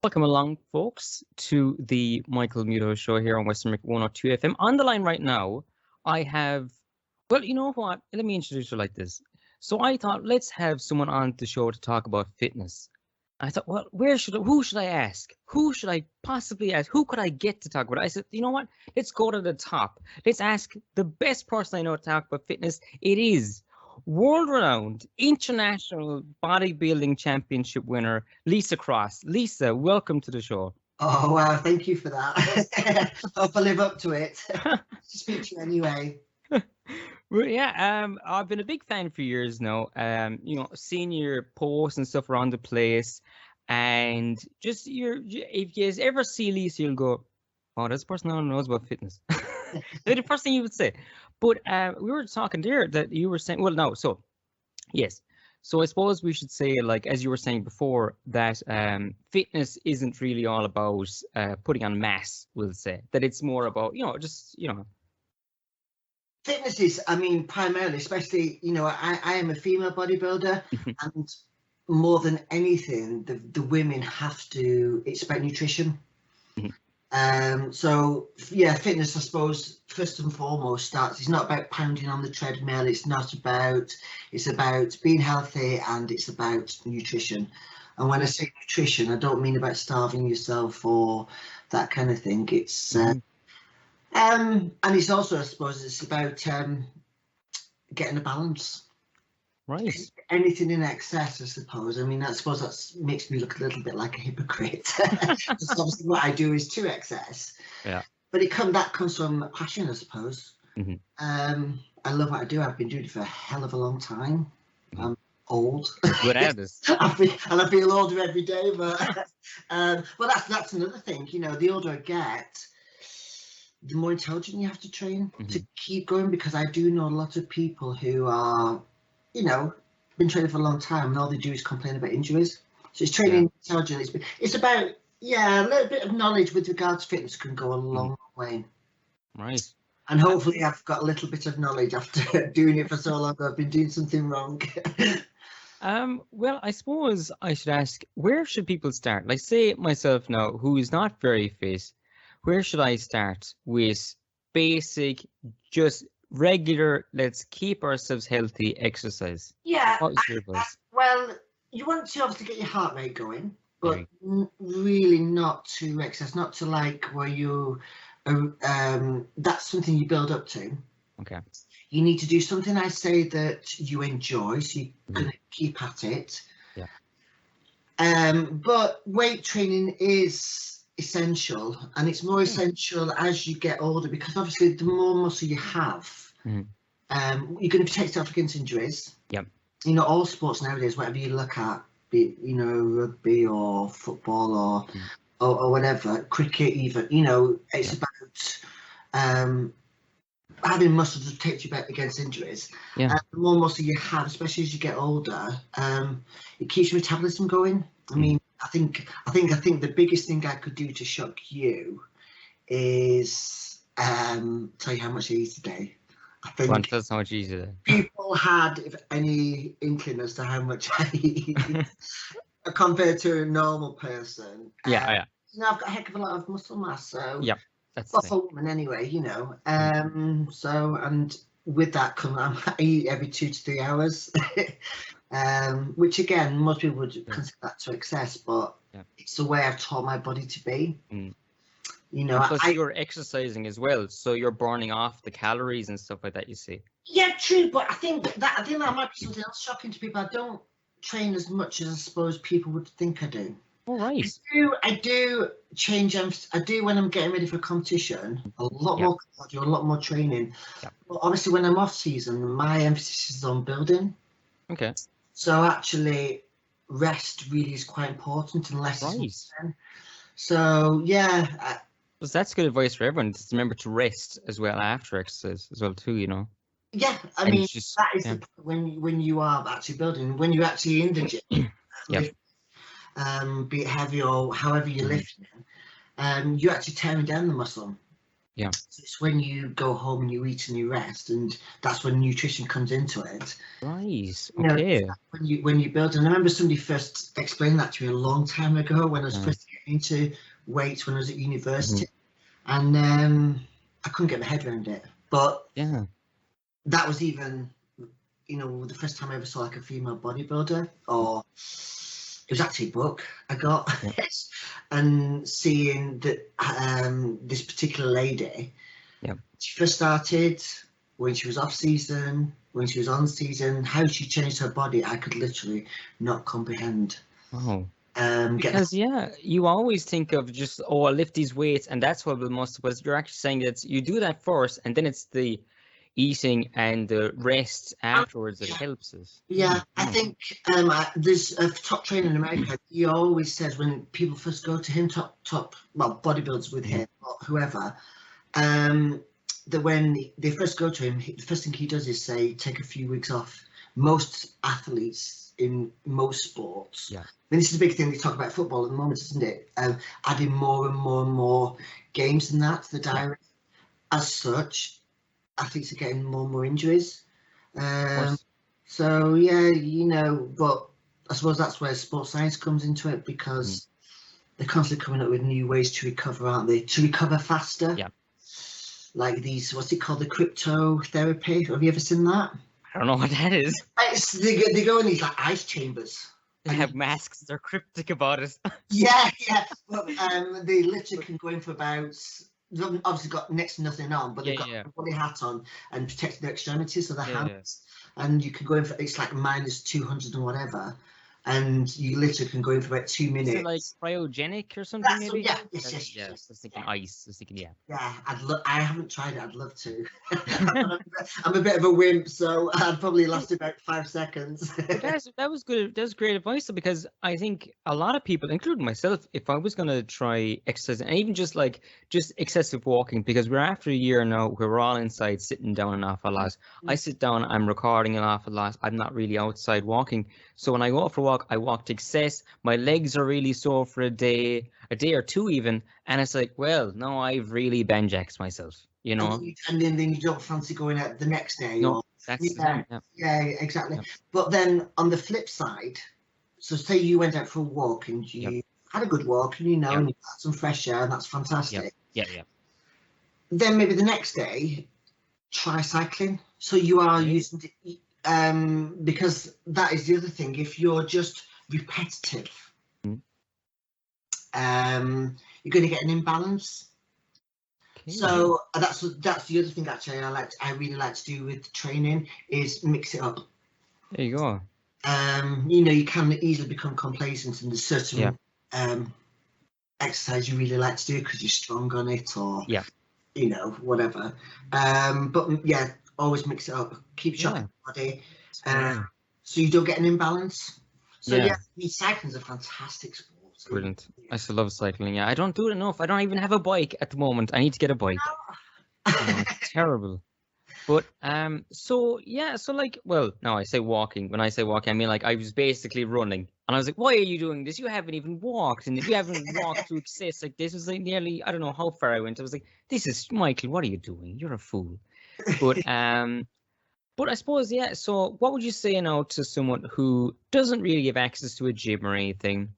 Welcome along, folks, to the Michael Muto show here on Western 102 FM. On the line right now, I have, well, you know what? Let me introduce her like this. So I thought, let's have someone on the show to talk about fitness. I thought, well, who should I ask? Who should I possibly ask? Who could I get to talk about it? I said, you know what? Let's go to the top. Let's ask the best person I know to talk about fitness. It is world-renowned international bodybuilding championship winner, Lisa Cross. Lisa, welcome to the show. Oh, wow. Thank you for that. Hope I live up to it. To speak to you anyway. Well, yeah, I've been a big fan for years now. Seeing your posts and stuff around the place, and just if you ever see Lisa, you'll go, "Oh, this person now knows about fitness." The first thing you would say. But we were talking there that you were saying, well, no, so yes. So I suppose we should say, like, as you were saying before, that fitness isn't really all about putting on mass, we'll say. That it's more about, Fitness is, primarily, especially, I am a female bodybuilder, and more than anything, the women have to, it's about nutrition. So yeah, fitness, I suppose, first and foremost it's not about pounding on the treadmill. It's about being healthy, and it's about nutrition. And when I say nutrition, I don't mean about starving yourself or that kind of thing. It's and it's also, I suppose, it's about getting a balance. Right. Anything in excess, I suppose. I suppose that makes me look a little bit like a hypocrite. Because obviously what I do is to excess. Yeah. But that comes from passion, I suppose. I love what I do. I've been doing it for a hell of a long time. I'm old. Good at this. I feel older every day. But well, that's another thing. The older I get, the more intelligent you have to train to keep going. Because I do know a lot of people who are, been training for a long time, and all they do is complain about injuries. So it's training intelligence. It's about, a little bit of knowledge with regards to fitness can go a long way. Right. And hopefully I've got a little bit of knowledge after doing it for so long. I've been doing something wrong. Well, I suppose I should ask, where should people start? Like, say myself now, who is not very fit, where should I start with basic, just regular, let's keep ourselves healthy exercise? Yeah. What was your advice? Well, you want to obviously get your heart rate going, but really not to excess, not to like where you, that's something you build up to. Okay. You need to do something, I say, that you enjoy, so you're going to keep at it. Yeah. But weight training is essential, and it's more essential as you get older, because obviously the more muscle you have, you're going to protect yourself against injuries. Yep. All sports nowadays, whatever you look at, be it, rugby or football or whatever, cricket even, it's about having muscle to protect you back against injuries. Yeah. The more muscle you have, especially as you get older, it keeps your metabolism going. I think the biggest thing I could do to shock you is tell you how much I eat a day. I think that's how much you eat a day. People had any inkling as to how much I eat compared to a normal person. Yeah. I've got a heck of a lot of muscle mass, so that's a woman anyway, So, and with that comes, I eat every 2 to 3 hours, which again, most people would consider that to excess, but it's the way I've taught my body to be. Plus you're exercising as well, so you're burning off the calories and stuff like that, you see. Yeah, true, but I think that might be something else shocking to people. I don't train as much as I suppose people would think I do. All right. I do change. I do when I'm getting ready for a competition. A lot more cardio, a lot more training. Yeah. But obviously, when I'm off season, my emphasis is on building. Okay. So actually, rest really is quite important, unless it's so yeah. But that's good advice for everyone. Just remember to rest as well after exercise as well too. Yeah, that is the point when you are actually building, when you're actually in the gym. Be it heavy or however you're lifting, you're actually tearing down the muscle. Yeah. So it's when you go home and you eat and you rest, and that's when nutrition comes into it. Right. Okay. When you build, and I remember somebody first explained that to me a long time ago when I was first getting into weights when I was at university, and I couldn't get my head around it. But that was even, the first time I ever saw like a female bodybuilder, or it was actually a book I got, and seeing that this particular lady, she first started, when she was off season, when she was on season, how she changed her body, I could literally not comprehend. Oh. Because you always think of just, I'll lift these weights and that's what will most, but you're actually saying that you do that first and then it's the eating and the rest afterwards that helps us. I think there's a top trainer in America. He always says when people first go to him, top bodybuilders with him or whoever, that when they first go to him, the first thing he does is say, take a few weeks off. Most athletes in most sports, I mean, this is a big thing they talk about football at the moment, isn't it? Adding more and more and more games than that to the diary. As such, athletes are getting more and more injuries. So but I suppose that's where sports science comes into it, because they're constantly coming up with new ways to recover, aren't they? To recover faster. Like these, what's it called, the cryptotherapy? Have you ever seen that? I don't know what that is. They go in these like ice chambers. They have masks. They're cryptic about it. But they literally can go in for about. They've obviously got next to nothing on, but they've got a body hat on and protecting their extremities, so their hands. And you can go in for, it's like minus 200 and whatever, and you literally can go in for about 2 minutes. Is it like cryogenic or something? Maybe. Yes. I was thinking ice. I was thinking I haven't tried it. I'd love to. I'm a bit of a wimp, so I'd probably last about 5 seconds. That was good. That was great advice, because I think a lot of people, including myself, if I was going to try exercise, and even just excessive walking, because we're after a year now where we're all inside sitting down an awful lot. I sit down, I'm recording an awful lot. I'm not really outside walking. So when I go out for a walk, I walk to excess. My legs are really sore for a day or two even, and it's like, well, no, I've really benjaxed myself, And then you don't fancy going out the next day. No, that's exactly. But then on the flip side, so say you went out for a walk and you had a good walk, and and you got some fresh air, and that's fantastic. Then maybe the next day, try cycling. So you are using because that is the other thing. If you're just repetitive, you're going to get an imbalance. So that's the other thing actually I really like to do with training, is mix it up. There you go. You can easily become complacent, and there's certain exercise you really like to do because you're strong on it, or whatever. But always mix it up. Keep shocking the body, so you don't get an imbalance. So cycling's a fantastic sport. Brilliant. I still love cycling. I don't do it enough. I don't even have a bike at the moment. I need to get a bike. It's terrible. But so like, well, no, I say walking. When I say walking, I mean like I was basically running, and I was like, why are you doing this? You haven't even walked, and if you haven't walked to excess, like this was like nearly, I don't know how far I went. I was like, this is Michael. What are you doing? You're a fool. But I suppose so what would you say now to someone who doesn't really have access to a gym or anything?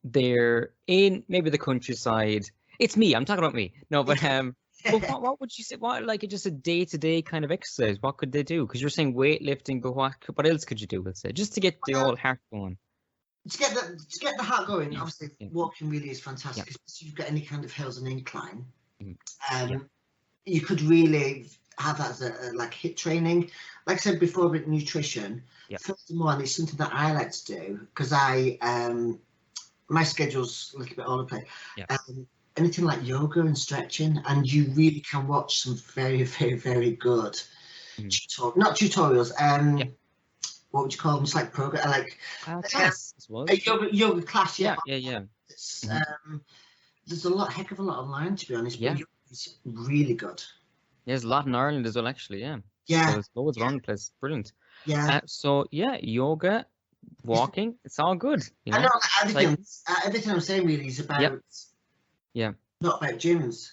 They're in maybe the countryside. It's me. I'm talking about me. No, but what would you say? What, like, just a day-to-day kind of exercise? What could they do? Because you're saying weightlifting, but what else could you do? Let's say just to get the old heart going. To get the heart going, obviously walking really is fantastic, especially if you've got any kind of hills and incline. You could really have that as a like HIIT training. Like I said before with nutrition, furthermore, and it's something that I like to do because my schedule's a little bit all over the place. Anything like yoga and stretching, and you really can watch some very, very, very good not tutorials. What would you call them? It's like program, like class. A yoga class. There's a heck of a lot online, to be honest. But yoga is really good. There's a lot in Ireland as well, actually. So there's loads around the place. Brilliant. So yoga, walking, it's all good. I know everything I'm saying really is about not about gyms.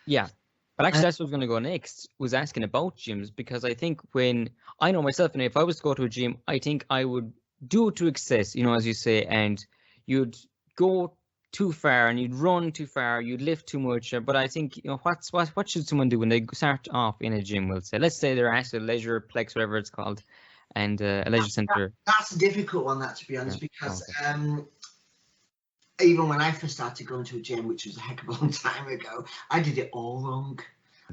But actually that's what I was going to go next, was asking about gyms, because I think when I know myself, and if I was to go to a gym, I think I would do it to excess, as you say, and you'd go too far and you'd run too far, you'd lift too much. But I think, you know, what should someone do when they start off in a gym? We'll say, let's say they're at a leisure plex, whatever it's called, and a leisure center. That's a difficult one, that, to be honest, Yeah. because Okay. even when I first started going to a gym, which was a heck of a long time ago, I did it all wrong.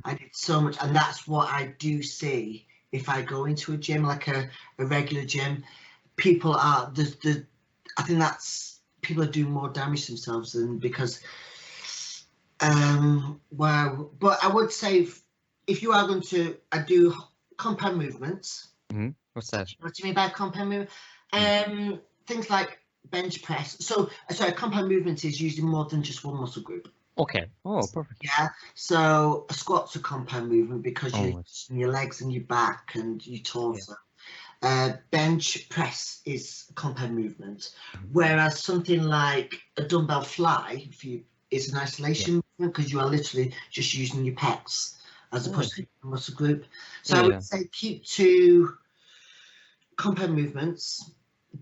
I did so much, and that's what I do see if I go into a gym, like a regular gym. People are I think that's people are doing more damage to themselves than because well, but I would say if you are going to, I do compound movements. What's that? What do you mean by compound movement? Things like bench press. So sorry, compound movement is using more than just one muscle group. Okay. Oh, perfect. Yeah. So a squat's a compound movement because you're it's- using your legs and your back and your torso. Bench press is a compound movement, whereas something like a dumbbell fly, is an isolation movement because you are literally just using your pecs as opposed to a muscle group. So I would say keep to compound movements.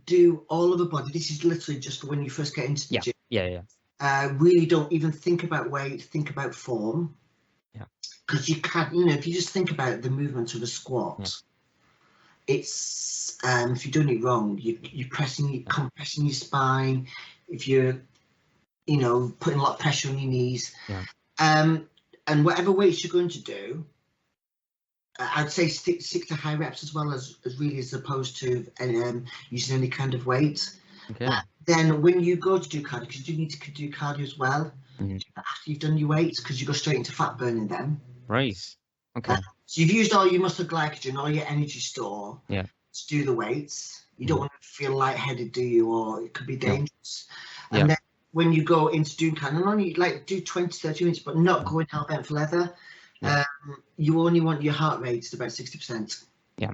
Do all of the body. This is literally just when you first get into the gym. Really don't even think about weight, think about form. Yeah. Because you can't, you know, if you just think about the movement of a squat, it's if you're doing it wrong, you're compressing your spine. If you're, you know, putting a lot of pressure on your knees. Yeah. And whatever weights you're going to do, I'd say stick to high reps as well as opposed to using any kind of weight. Okay. Then when you go to do cardio, because you do need to do cardio as well, after you've done your weights, because you go straight into fat burning then. Right. Okay. So you've used all your muscle glycogen, all your energy store to do the weights. You don't want to feel lightheaded, do you? Or it could be dangerous. No. And then when you go into doing cardio, only like do 20, 30 minutes, but not going hell bent for leather. You only want your heart rate to about 60%. Yeah.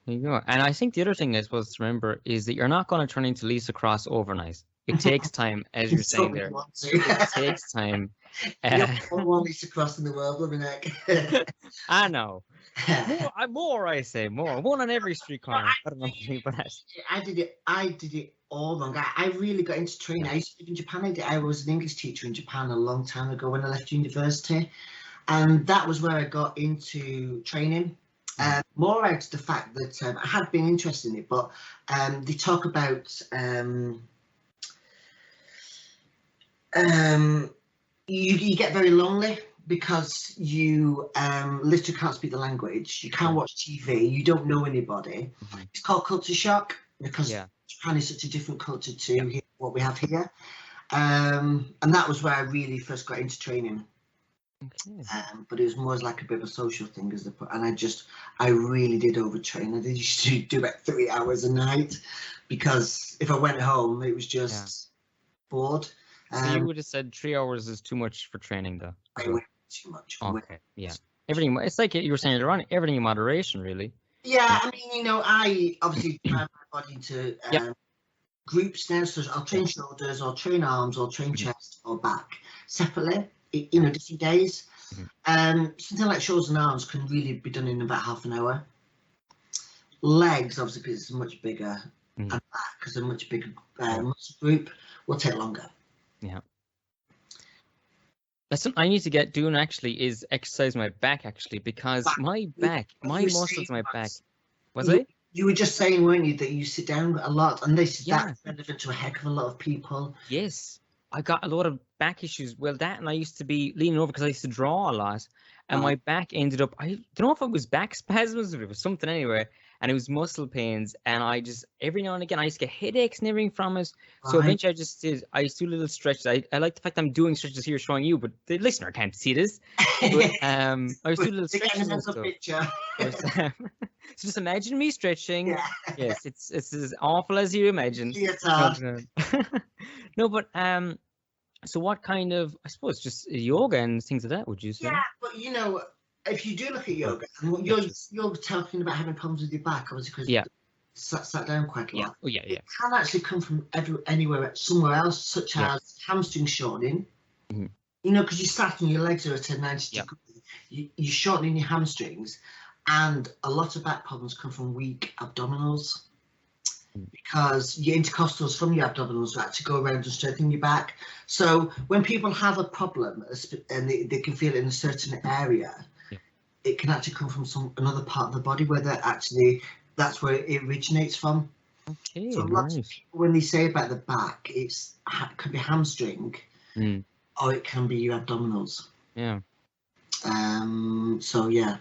There you go. And I think the other thing I suppose to remember is that you're not going to turn into Lisa Cross overnight. It takes time, as you're saying there. It takes time. One Lisa Cross in the world, living heck. I know. More, I say more. One on every street corner. I don't know anything but that. I did it all wrong. I really got into training. I used to live in Japan. I was an English teacher in Japan a long time ago when I left university. And that was where I got into training. More out of the fact that I had been interested in it, but they talk about you get very lonely because you literally can't speak the language. You can't watch TV. You don't know anybody. It's called culture shock because Japan is such a different culture to what we have here. And that was where I really first got into training. Okay. But it was more as like a bit of a social thing, and I really did overtrain. I used to do about 3 hours a night because if I went home, it was just bored. So you would have said 3 hours is too much for training, though. I went too much. Okay, everything. It's like you were saying earlier on. Everything in moderation, really. Yeah, I mean, you know, I obviously divide my body into groups now. So I'll train shoulders, I'll train arms, I'll train chest or back separately. You know, different days. Something like shoulders and arms can really be done in about half an hour. Legs, obviously, because it's much bigger, and back, because they're much bigger muscle group, will take longer. Yeah. That's something I need to get doing actually is exercise my back actually because my muscles in my back. Was it? You were just saying, weren't you, that you sit down a lot, and that's relevant to a heck of a lot of people. Yes. I got a lot of back issues. Well, that and I used to be leaning over because I used to draw a lot, and my back ended up. I don't know if it was back spasms or it was something anyway, and it was muscle pains. And I just every now and again I used to get headaches and everything from it. So eventually I used to do little stretches. I like the fact I'm doing stretches here showing you, but the listener can't see this. But, I was doing little stretches and stuff. So just imagine me stretching. Yeah. Yes, it's as awful as you imagine. No, but so what kind of, I suppose, just yoga and things like that, would you say? Yeah, but you know, if you do look at yoga, and you're talking about having problems with your back, obviously, because you sat down quite a lot. It can actually come from anywhere, somewhere else, such as hamstring shortening. You know, because you sat and your legs are at a 90 degree, you're shortening your hamstrings, and a lot of back problems come from weak abdominals. because your intercostals from your abdominals actually go around and strengthen your back. So when people have a problem and they can feel it in a certain area, it can actually come from another part of the body where that's where it originates from. Okay, So lots of people, when they say about the back, it could be hamstring, or it can be your abdominals. Yeah. So yeah.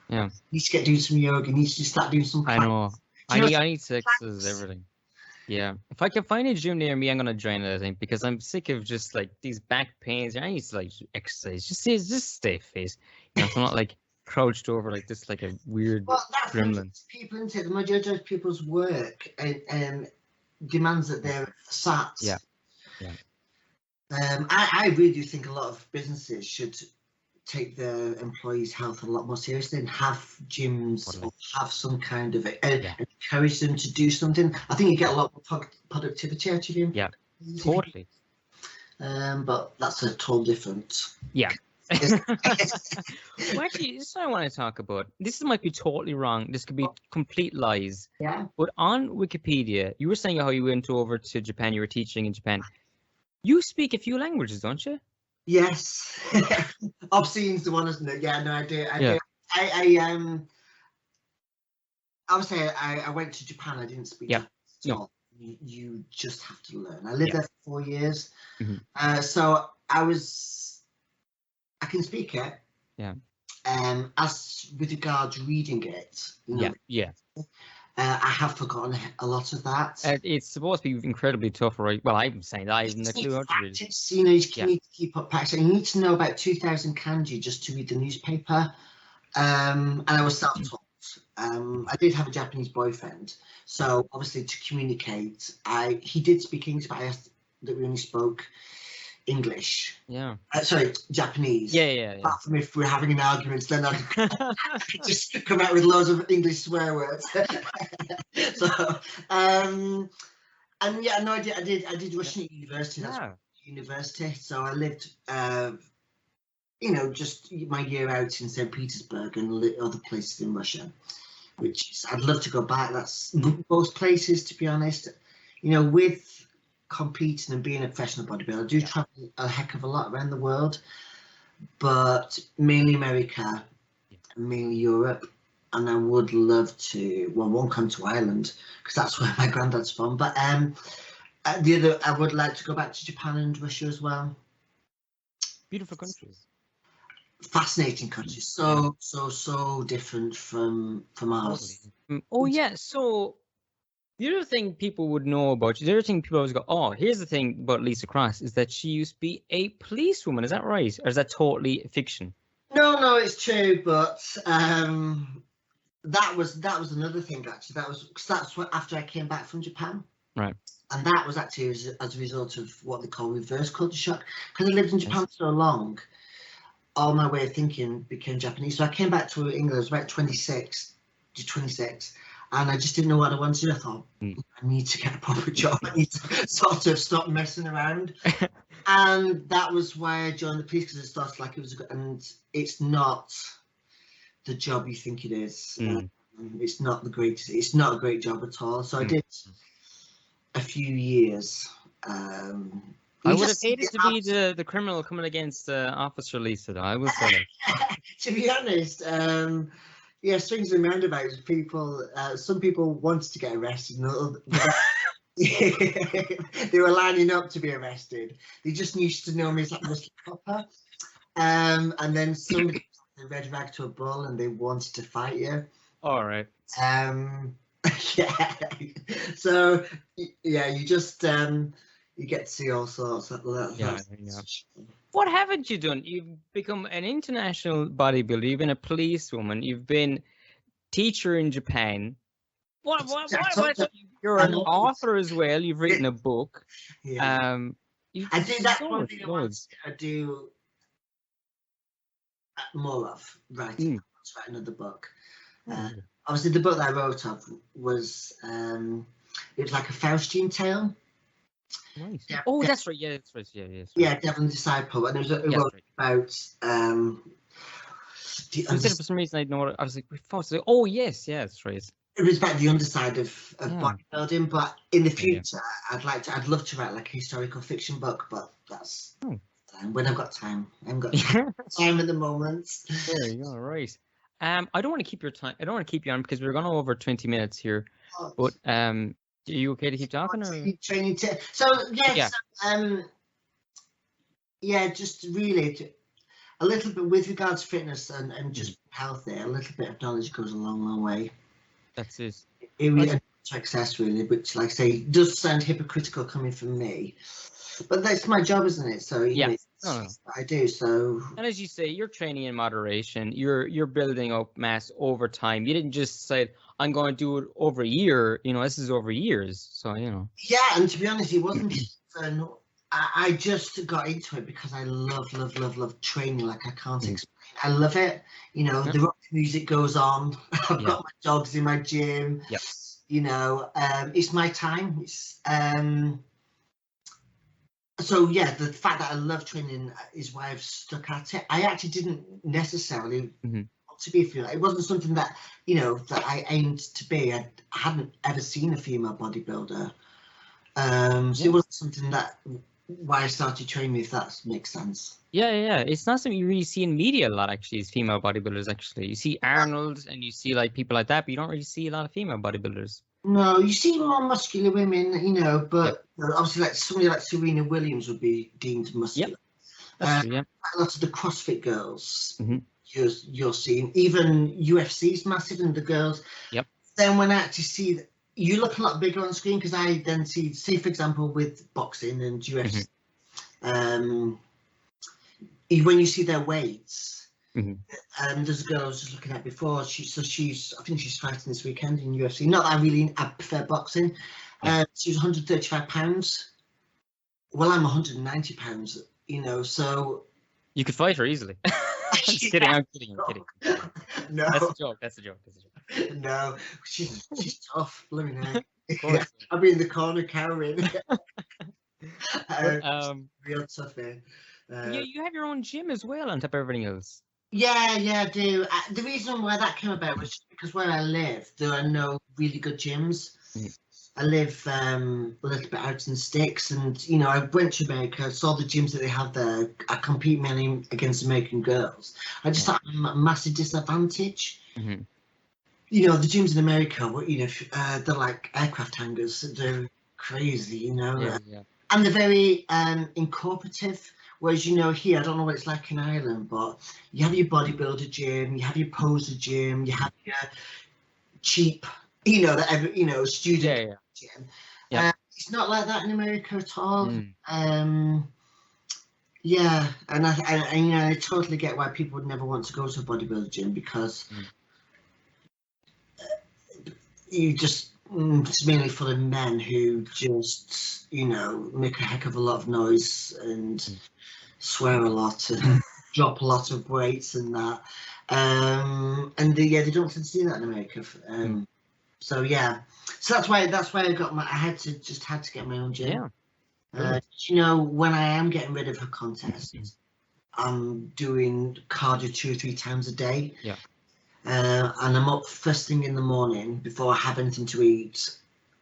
Yeah. You need to get doing some yoga. You need to start doing some planks. I know. I need to exercise everything. Yeah. If I can find a gym near me, I'm gonna join it, I think, because I'm sick of just like these back pains. I need to like exercise. Just stay fit. You know, so I'm not like crouched over like this, like a weird gremlin. People into the majority of people's work and demands that they're sat. Yeah. Yeah. I really do think a lot of businesses should take their employees' health a lot more seriously and have gyms or have some kind of encourage them to do something. I think you get a lot more productivity out of you. Yeah, totally. But that's a total different. Yeah. Well, actually, this is what I want to talk about. This might be totally wrong. This could be complete lies. Yeah. But on Wikipedia, you were saying how you went over to Japan. You were teaching in Japan. You speak a few languages, don't you? Yes. Obscene's the one, isn't it? Yeah, no, I do. I do. Obviously, I went to Japan. I didn't speak Japanese at all. You just have to learn. I lived there for 4 years. So I can speak it. Yeah. As with regards reading it, you know, I have forgotten a lot of that. It's supposed to be incredibly tough, right? Well, I'm saying that I even clue how to read it. You know, you need to keep up practicing. You need to know about 2,000 kanji just to read the newspaper. And I was self-taught. I did have a Japanese boyfriend, so obviously to communicate, he did speak English, but I asked that we only spoke English. Yeah. Sorry, Japanese. Yeah. Apart from if we're having an argument, then I'd just come out with loads of English swear words. So, and yeah, no, I did Russian at university. That's university. So I lived, you know, just my year out in St. Petersburg and other places in Russia, which I'd love to go back. That's most places, to be honest. You know, with competing and being a professional bodybuilder, I do travel a heck of a lot around the world, but mainly America, mainly Europe, and I would love to, well, one, come to Ireland because that's where my granddad's from, but the other, I would like to go back to Japan and Russia as well. Beautiful countries. Fascinating countries, so different from ours. Oh yeah, so the other thing people would know about you, the other thing people always go, oh, here's the thing about Lisa Cross, is that she used to be a policewoman. Is that right? Or is that totally fiction? No, it's true, but that was another thing, actually. That's what, after I came back from Japan. Right. And that was actually as a result of what they call reverse culture shock. Because I lived in Japan so long, all my way of thinking became Japanese. So I came back to England, I was about 26, and I just didn't know what I wanted to do. I thought, I need to get a proper job. I need to sort of stop messing around. And that was why I joined the police, because it started like it was, and it's not the job you think it is. It's not the greatest. It's not a great job at all. So I did a few years. I would have hated to be the criminal coming against Officer Lisa, though. I will say that. To be honest, swings and roundabouts. Some people wanted to get arrested. They were lining up to be arrested. They just used to know me as that Muslim copper. And then somebody put a red rag to a bull and they wanted to fight you. All right. Yeah. So yeah, you just you get to see all sorts. Yeah. What haven't you done? You've become an international bodybuilder. You've been a policewoman. You've been teacher in Japan. What? You're an author as well. You've written a book. Yeah. I think that's one thing I do more of, writing. Write another book. Obviously, the book that I wrote of was it was like a Faustian tale. Nice. Oh, that's right. Yeah, that's right. Yeah, Devil and Disciple, and it was about. For some reason, I know. I was like, oh yes, that's right. respect the underside of Yeah. bodybuilding, but in the Yeah. future, I'd love to write like a historical fiction book, but that's Oh. when I've got time. I haven't got time at the moment. There you go. Right. I don't want to keep your time. I don't want to keep you on because we're going over 20 minutes here. But are you okay to keep talking or? Training so yes, yeah, just really a little bit with regards to fitness and just healthy. A little bit of knowledge goes a long way. That's it. It really success really, which, like I say, does sound hypocritical coming from me, but that's my job, isn't it? So you know, it's what I do. So, and as you say, you're training in moderation. You're building up mass over time. You didn't just say, "I'm going to do it over a year." You know, this is over years. So you know. Yeah, and to be honest, it wasn't. I just got into it because I love training. Like I can't explain. I love it. You know, the rock music goes on. I've got my dogs in my gym. Yep. You know, it's my time. It's so yeah, the fact that I love training is why I've stuck at it. I actually didn't necessarily want to be a female. It wasn't something that, you know, that I aimed to be. I hadn't ever seen a female bodybuilder. So it wasn't something that why I started training, if that makes sense. Yeah. It's not something you really see in media a lot, actually, is female bodybuilders, actually. You see Arnold and you see like people like that, but you don't really see a lot of female bodybuilders. No, you see more muscular women, you know, but obviously like somebody like Serena Williams would be deemed muscular. That's true, a lot of the CrossFit girls you're seeing, even UFC's massive and the girls. Then when I actually see that, you look a lot bigger on screen, because I then see, for example, with boxing and UFC, when you see their weights, there's a girl I was just looking at before. I think she's fighting this weekend in UFC. Not that I prefer boxing. She was 135 pounds. Well, I'm 190 pounds. You know, so you could fight her easily. I'm kidding. I'm kidding. No, That's a joke. No, she's tough. Let me know. I'll be in the corner cowering. Real tough, man. You have your own gym as well on top of everything else. Yeah, I do. The reason why that came about was because where I live, there are no really good gyms. I live a little bit out in the sticks, and you know, I went to America, saw the gyms that they have there. I compete mainly against American girls. I just thought a massive disadvantage. You know, the gyms in America, you know, they're like aircraft hangars. They're crazy, you know, and they're very incorporative. Whereas, you know, here, I don't know what it's like in Ireland, but you have your bodybuilder gym, you have your poser gym, you have your cheap, you know, student gym. It's not like that in America at all. Yeah, and I you know, I totally get why people would never want to go to a bodybuilder gym, because you just it's mainly full of men who just, you know, make a heck of a lot of noise and swear a lot and drop a lot of weights and that. And they don't tend to do that in America. So that's why I had to get my own gym. You know, when I am getting rid of a contest, I'm doing cardio 2 or 3 times a day. And I'm up first thing in the morning before I have anything to eat.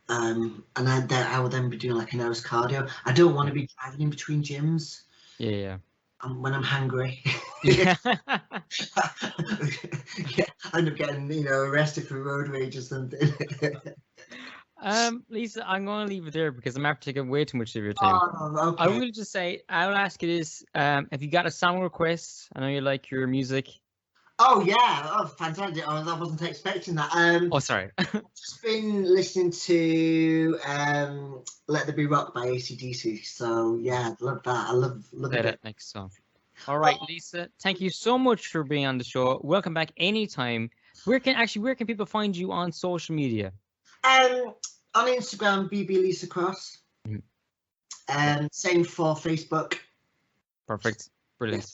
And I will then be doing like an hour's cardio. I don't want to be driving in between gyms. When I'm hungry. I end up getting, you know, arrested for road rage or something. Lisa, I'm going to leave it there because I'm after taking way too much of your time. Okay. I will just say, I will ask you this: have you got a song request? I know you like your music. Oh yeah! Oh, fantastic! I wasn't expecting that. Sorry. I've just been listening to "Let There Be Rock" by AC/DC. So yeah, I love that. I love that next song. All right, Lisa. Thank you so much for being on the show. Welcome back anytime. Where can people find you on social media? On Instagram, BB Lisa Cross. Same for Facebook. Perfect. Brilliant.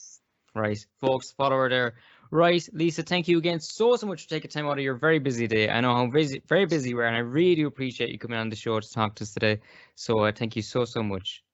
Right, folks, follow her there. Right, Lisa, thank you again so much for taking time out of your very busy day. I know how very busy you are, and I really do appreciate you coming on the show to talk to us today. So thank you so much.